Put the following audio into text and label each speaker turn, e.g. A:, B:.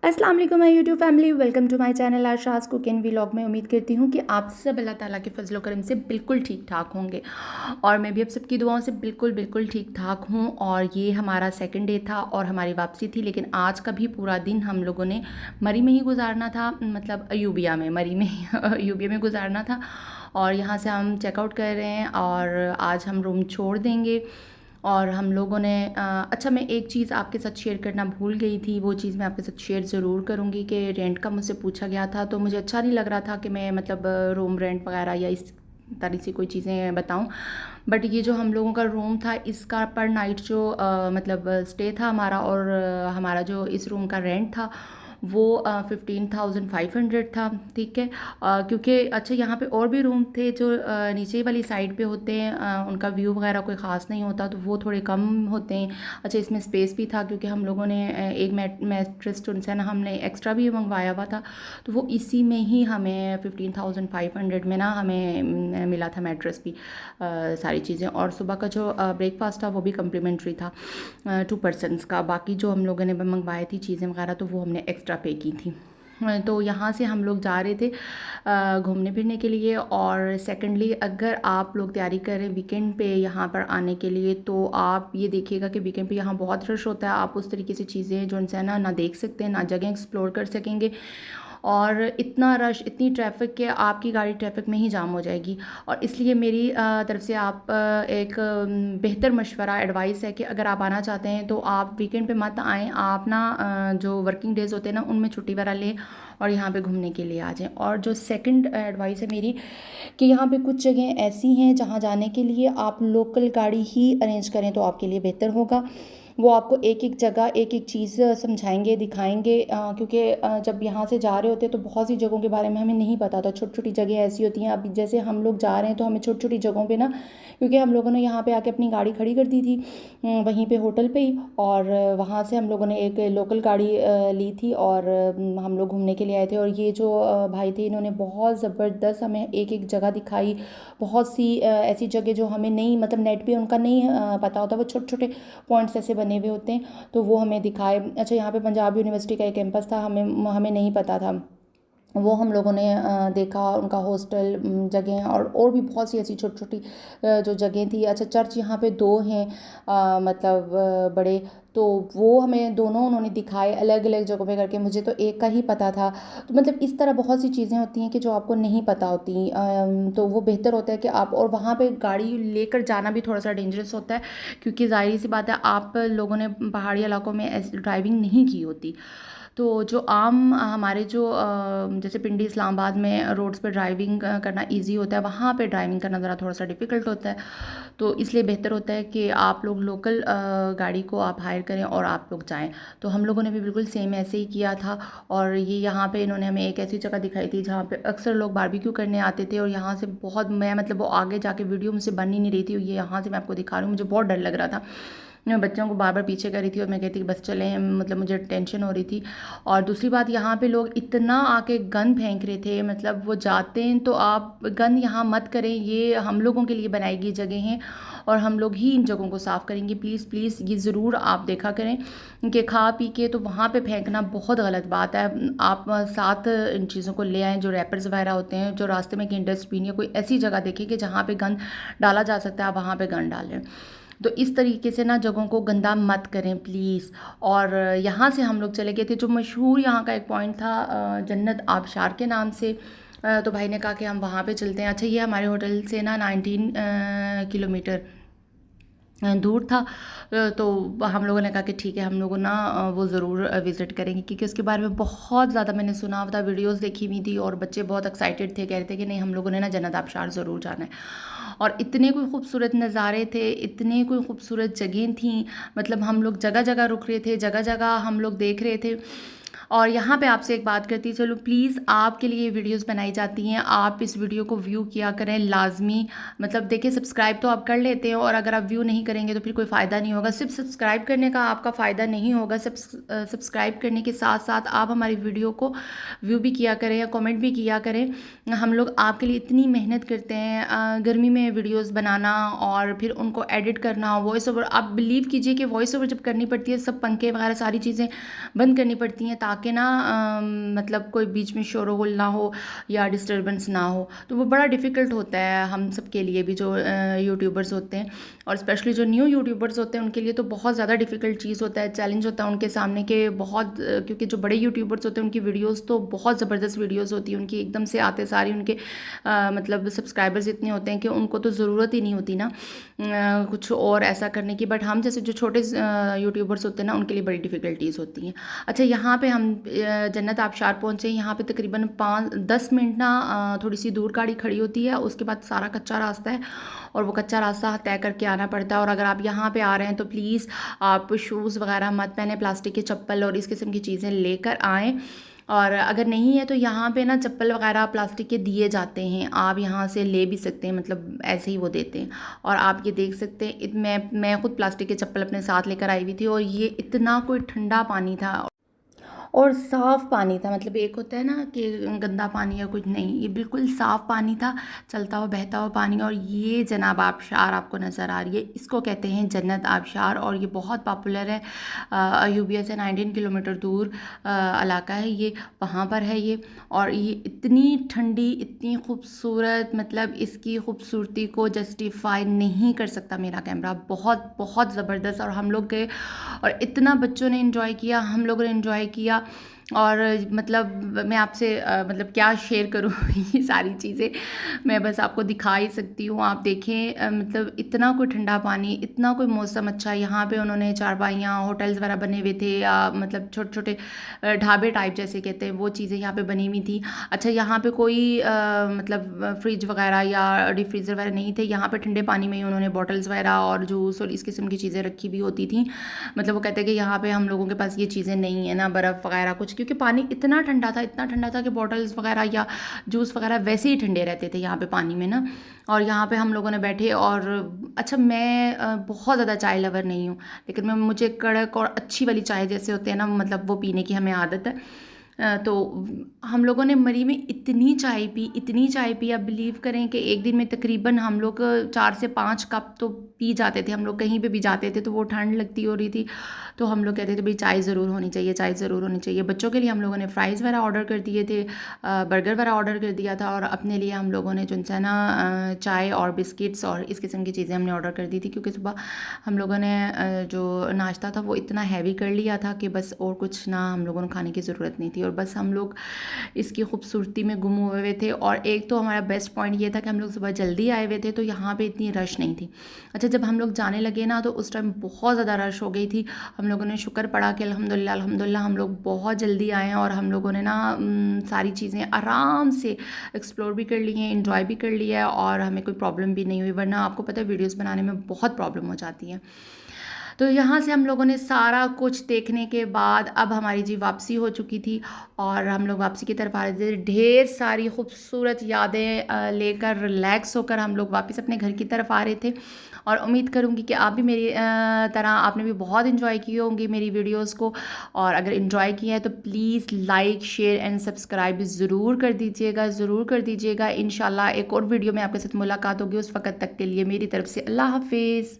A: अस्सलाम वालेकुम my YouTube family, welcome to my channel Asha's cooking vlog में। उम्मीद करती हूँ कि आप सब अल्लाह ताला के फजल करम से बिल्कुल ठीक ठाक होंगे और मैं भी आप सबकी दुआओं से बिल्कुल ठीक ठाक हूँ। और ये हमारा सेकंड डे था और हमारी वापसी थी, लेकिन आज का भी पूरा दिन हम लोगों ने मरी में ही गुजारना था, मतलब अयूबिया में, मरी में ही अयूबिया में गुजारना था। और यहाँ से हम चेकआउट कर रहे हैं और आज हम रूम छोड़ देंगे। और हम लोगों ने अच्छा, मैं एक चीज़ आपके साथ शेयर करना भूल गई थी, वो चीज़ मैं आपके साथ शेयर ज़रूर करूँगी कि रेंट का मुझसे पूछा गया था, तो मुझे अच्छा नहीं लग रहा था कि मैं मतलब रूम रेंट वगैरह या इस तरह से कोई चीज़ें बताऊं। बट ये जो हम लोगों का रूम था, इसका पर नाइट जो मतलब स्टे था हमारा, और हमारा जो इस रूम का रेंट था वो 15,500 था। ठीक है, क्योंकि अच्छा यहाँ पे और भी रूम थे जो नीचे वाली साइड पे होते हैं, उनका व्यू वगैरह कोई ख़ास नहीं होता, तो वो थोड़े कम होते हैं। अच्छा, इसमें स्पेस भी था क्योंकि हम लोगों ने एक मैट्रेस जो है ना, हमने एक्स्ट्रा भी मंगवाया हुआ था, तो वो इसी में ही हमें 15,500 में ना हमें मिला था मैट्रेस भी, सारी चीज़ें। और सुबह का जो ब्रेकफास्ट था वो भी कम्प्लीमेंट्री था 2 पर्सनस का। बाकी जो हम लोगों ने मंगवाई थी चीज़ें वगैरह, तो वो हमने एक्स्ट्रा पे की थी। तो यहाँ से हम लोग जा रहे थे घूमने फिरने के लिए। और सेकंडली, अगर आप लोग तैयारी कर रहे हैं वीकेंड पे यहाँ पर आने के लिए, तो आप ये देखिएगा कि वीकेंड पे यहाँ बहुत रश होता है। आप उस तरीके से चीज़ें जो उनसे ना देख सकते हैं, ना जगह एक्सप्लोर कर सकेंगे। और इतना रश, इतनी ट्रैफिक के आपकी गाड़ी ट्रैफिक में ही जाम हो जाएगी। और इसलिए मेरी तरफ से आप एक बेहतर मशवरा, एडवाइस है कि अगर आप आना चाहते हैं तो आप वीकेंड पे मत आएँ। आप ना जो वर्किंग डेज़ होते हैं ना, उनमें छुट्टी वगैरह लें और यहाँ पे घूमने के लिए आ जाएं। और जो सेकंड एडवाइस है मेरी, कि यहाँ पे कुछ जगह ऐसी हैं जहाँ जाने के लिए आप लोकल गाड़ी ही अरेंज करें तो आपके लिए बेहतर होगा। वो आपको एक एक जगह एक एक चीज़ समझाएंगे, दिखाएंगे, क्योंकि जब यहाँ से जा रहे होते हैं तो बहुत सी जगहों के बारे में हमें नहीं पता था। छोटी छोटी जगह ऐसी होती हैं, अब जैसे हम लोग जा रहे हैं तो हमें छोटी छोटी जगहों पे ना, क्योंकि हम लोगों ने यहाँ पे आके अपनी गाड़ी खड़ी कर दी थी वहीं पे होटल पे ही, और वहाँ से हम लोगों ने एक लोकल गाड़ी ली थी और हम लोग घूमने के लिए आए थे। और ये जो भाई थे, इन्होंने बहुत ज़बरदस्त हमें एक एक जगह दिखाई। बहुत सी ऐसी जगह जो हमें नहीं, मतलब नेट पे उनका नहीं पता होता, वो छोटे छोटे पॉइंट्स ऐसे बने हुए होते हैं, तो वो हमें दिखाए। अच्छा, यहाँ पे पंजाब यूनिवर्सिटी का एक कैंपस था, हमें हमें नहीं पता था, वो हम लोगों ने देखा, उनका हॉस्टल जगह, और भी बहुत सी ऐसी छोटी छोटी जो जगह थी। अच्छा, चर्च यहाँ पे 2 हैं, मतलब बड़े, तो वो हमें दोनों उन्होंने दिखाए अलग अलग जगहों पे करके। मुझे तो एक का ही पता था। तो मतलब इस तरह बहुत सी चीज़ें होती हैं कि जो आपको नहीं पता होती, तो वो बेहतर होता है कि आप, और वहाँ पे गाड़ी लेकर जाना भी थोड़ा सा डेंजरस होता है, क्योंकि जाहिर सी बात है आप लोगों ने पहाड़ी इलाकों में ड्राइविंग नहीं की होती। तो जो आम हमारे जो जैसे पिंडी इस्लामाबाद में रोड्स पे ड्राइविंग करना इजी होता है, वहाँ पे ड्राइविंग करना ज़रा थोड़ा सा डिफ़िकल्ट होता है। तो इसलिए बेहतर होता है कि आप लोग लोकल गाड़ी को आप हायर करें और आप लोग जाएं। तो हम लोगों ने भी बिल्कुल सेम ऐसे ही किया था। और ये यहाँ पे इन्होंने हमें एक ऐसी जगह दिखाई थी जहाँ पे अक्सर लोग बारबेक्यू करने आते थे, और यहाँ से बहुत, मैं मतलब वो आगे जाके वीडियो मुझसे बन ही नहीं रही थी, ये यहाँ से मैं आपको दिखा रही हूँ, मुझे बहुत डर लग रहा था। मैं बच्चों को बार बार पीछे कर रही थी और मैं कहती कि बस चलें, मतलब मुझे टेंशन हो रही थी। और दूसरी बात, यहाँ पे लोग इतना आके गंद फेंक रहे थे, मतलब वो जाते हैं तो आप गंद यहाँ मत करें, ये हम लोगों के लिए बनाई गई जगह हैं और हम लोग ही इन जगहों को साफ़ करेंगे। प्लीज़ प्लीज़ ये ज़रूर आप देखा करें कि खा पी के तो वहाँ पे फेंकना बहुत गलत बात है। आप साथ इन चीज़ों को ले आएँ, जो रैपर्स वगैरह होते हैं, जो रास्ते में कहीं डस्टबिन या कोई ऐसी जगह देखें कि जहाँ पे गंद डाला जा सकता है, आप वहाँ पे गंद डालें। तो इस तरीके से ना जगहों को गंदा मत करें प्लीज़। और यहाँ से हम लोग चले गए थे, जो मशहूर यहाँ का एक पॉइंट था जन्नत आबशार के नाम से। तो भाई ने कहा कि हम वहाँ पे चलते हैं। अच्छा, ये हमारे होटल से ना 19 किलोमीटर दूर था। तो हम लोगों ने कहा कि ठीक है, हम लोगों ना वो ज़रूर विज़िट करेंगे, क्योंकि उसके बारे में बहुत ज़्यादा मैंने सुना हुआ था, वीडियोस देखी हुई थी, और बच्चे बहुत एक्साइटेड थे, कह रहे थे कि नहीं हम लोगों ने ना जन्नत आबशार ज़रूर जाना है। और इतने कोई खूबसूरत नज़ारे थे, इतने कोई खूबसूरत जगह थी, मतलब हम लोग जगह जगह रुक रहे थे, जगह जगह हम लोग देख रहे थे। और यहाँ पे आपसे एक बात करती चलो, प्लीज़ आपके लिए वीडियोस बनाई जाती हैं, आप इस वीडियो को व्यू किया करें लाजमी। मतलब देखिए, सब्सक्राइब तो आप कर लेते हैं, और अगर आप व्यू नहीं करेंगे तो फिर कोई फ़ायदा नहीं होगा। सिर्फ सब्सक्राइब करने का आपका फ़ायदा नहीं होगा, सब्सक्राइब करने के साथ साथ आप हमारी वीडियो को व्यू भी किया करें या कमेंट भी किया करें। हम लोग आपके लिए इतनी मेहनत करते हैं, गर्मी में वीडियोस बनाना और फिर उनको एडिट करना, वॉइस ओवर। आप बिलीव कीजिए कि वॉइस ओवर जब करनी पड़ती है, सब पंखे वगैरह सारी चीज़ें बंद करनी पड़ती हैं, ताकि ताकि ना मतलब कोई बीच में शोरगुल ना हो या डिस्टरबेंस ना हो। तो वो बड़ा डिफ़िकल्ट होता है हम सब के लिए भी, जो यूट्यूबर्स होते हैं, और स्पेशली जो न्यू यूट्यूबर्स होते हैं उनके लिए तो बहुत ज़्यादा डिफ़िकल्ट चीज़ होता है, चैलेंज होता है उनके सामने के बहुत, क्योंकि जो बड़े यूट्यूबर्स होते हैं उनकी वीडियोस तो बहुत ज़बरदस्त वीडियोस होती है उनकी, एकदम से आते सारी उनके मतलब सब्सक्राइबर्स इतने होते हैं कि उनको तो ज़रूरत ही नहीं होती ना कुछ और ऐसा करने की। बट हम जैसे जो छोटे यूट्यूबर्स होते हैं ना उनके लिए बड़ी डिफ़िकल्टीज़ होती हैं। अच्छा, यहाँ पे हम जन्नत आबशार पहुँचे। यहाँ पे तकरीबन 5-10 मिनट ना थोड़ी सी दूर गाड़ी खड़ी होती है, उसके बाद सारा कच्चा रास्ता है और वो कच्चा रास्ता तय करके आना पड़ता है। और अगर आप यहाँ पे आ रहे हैं तो प्लीज़ आप शूज़ वगैरह मत पहने, प्लास्टिक के चप्पल और इस किस्म की चीज़ें लेकर आएँ। और अगर नहीं है तो यहाँ पे ना चप्पल वगैरह प्लास्टिक के दिए जाते हैं, आप यहाँ से ले भी सकते हैं, मतलब ऐसे ही वो देते हैं। और आप ये देख सकते हैं, मैं खुद प्लास्टिक के चप्पल अपने साथ लेकर आई हुई थी और ये इतना कोई ठंडा पानी था और साफ़ पानी था। मतलब एक होता है ना कि गंदा पानी या कुछ नहीं, ये बिल्कुल साफ़ पानी था, चलता हुआ बहता हुआ पानी। और ये जनाब आबशार आपको नज़र आ रही है, इसको कहते हैं जन्नत आबशार और ये बहुत पॉपुलर है। अयूबिया से 19 किलोमीटर दूर इलाका है ये, वहाँ पर है ये। और ये इतनी ठंडी, इतनी खूबसूरत, मतलब इसकी खूबसूरती को जस्टिफाई नहीं कर सकता मेरा कैमरा। बहुत बहुत ज़बरदस्त। और हम लोग गए और इतना बच्चों ने इन्जॉय किया, हम लोगों ने इन्जॉय किया। और मतलब मैं आपसे मतलब क्या शेयर करूँ ये सारी चीज़ें मैं बस आपको दिखा ही सकती हूँ। आप देखें मतलब इतना कोई ठंडा पानी, इतना कोई मौसम अच्छा। यहाँ पे उन्होंने चारपाइयाँ, होटल्स वगैरह बने हुए थे, मतलब छोटे छोटे ढाबे टाइप जैसे कहते हैं, वो चीज़ें यहाँ पे बनी हुई थी। अच्छा, यहाँ पे कोई मतलब फ्रिज वगैरह या डीप फ्रीज़र वगैरह नहीं थे। यहाँ पे ठंडे पानी में ही उन्होंने बॉटल्स वगैरह और जूस और इस किस्म की चीज़ें रखी भी होती थी। मतलब वो कहते हैं कि यहाँ पे हम लोगों के पास ये चीज़ें नहीं है ना, बर्फ़ वगैरह कुछ, क्योंकि पानी इतना ठंडा था, इतना ठंडा था कि बॉटल्स वगैरह या जूस वगैरह वैसे ही ठंडे रहते थे यहाँ पे पानी में ना। और यहाँ पे हम लोगों ने बैठे और अच्छा, मैं बहुत ज़्यादा चाय लवर नहीं हूँ, लेकिन मुझे कड़क और अच्छी वाली चाय जैसे होते हैं ना, मतलब वो पीने की हमें आदत है। तो हम लोगों ने मरी में इतनी चाय पी, इतनी चाय पी, आप बिलीव करें कि एक दिन में तकरीबन हम लोग 4 से 5 कप तो पी जाते थे। हम लोग कहीं पे भी जाते थे तो वो ठंड लगती हो रही थी तो हम लोग कहते थे भाई चाय ज़रूर होनी चाहिए, चाय ज़रूर होनी चाहिए। बच्चों के लिए हम लोगों ने फ़्राइज़ वगैरह ऑर्डर कर दिए थे, बर्गर वगैरह ऑर्डर कर दिया था, और अपने लिए हम लोगों ने जो है ना चाय और बिस्किट्स और इस किस्म की चीज़ें हमने ऑर्डर कर दी थी, क्योंकि सुबह हम लोगों ने जो नाश्ता था वो इतना हैवी कर लिया था कि बस और कुछ ना हम लोगों ने खाने की ज़रूरत नहीं थी। और बस हम लोग इसकी खूबसूरती में गुम हुए हुए थे। और एक तो हमारा बेस्ट पॉइंट ये था कि हम लोग सुबह जल्दी आए हुए थे तो यहाँ पे इतनी रश नहीं थी। अच्छा, जब हम लोग जाने लगे ना तो उस टाइम बहुत ज़्यादा रश हो गई थी। हम लोगों ने शुक्र पड़ा कि अल्हम्दुलिल्लाह अल्हम्दुलिल्लाह हम लोग बहुत जल्दी आए हैं और हम लोगों ने ना सारी चीज़ें आराम से एक्सप्लोर भी कर ली हैं, इन्जॉय भी कर लिया है और हमें कोई प्रॉब्लम भी नहीं हुई। वरना आपको पता है वीडियोज़ बनाने में बहुत प्रॉब्लम हो जाती है। तो यहाँ से हम लोगों ने सारा कुछ देखने के बाद अब हमारी जी वापसी हो चुकी थी और हम लोग वापसी की तरफ आ रहे थे। ढेर सारी खूबसूरत यादें लेकर रिलैक्स होकर हम लोग वापस अपने घर की तरफ आ रहे थे। और उम्मीद करूँगी कि आप भी मेरी तरह आपने भी बहुत इन्जॉय की होंगी मेरी वीडियोस को। और अगर इन्जॉय किया है तो please like, share and subscribe ज़रूर कर दीजिएगा, ज़रूर कर दीजिएगा। इंशाल्लाह एक और वीडियो में आपके साथ मुलाकात होगी। उस वक्त तक के लिए मेरी तरफ से अल्लाह हाफिज़।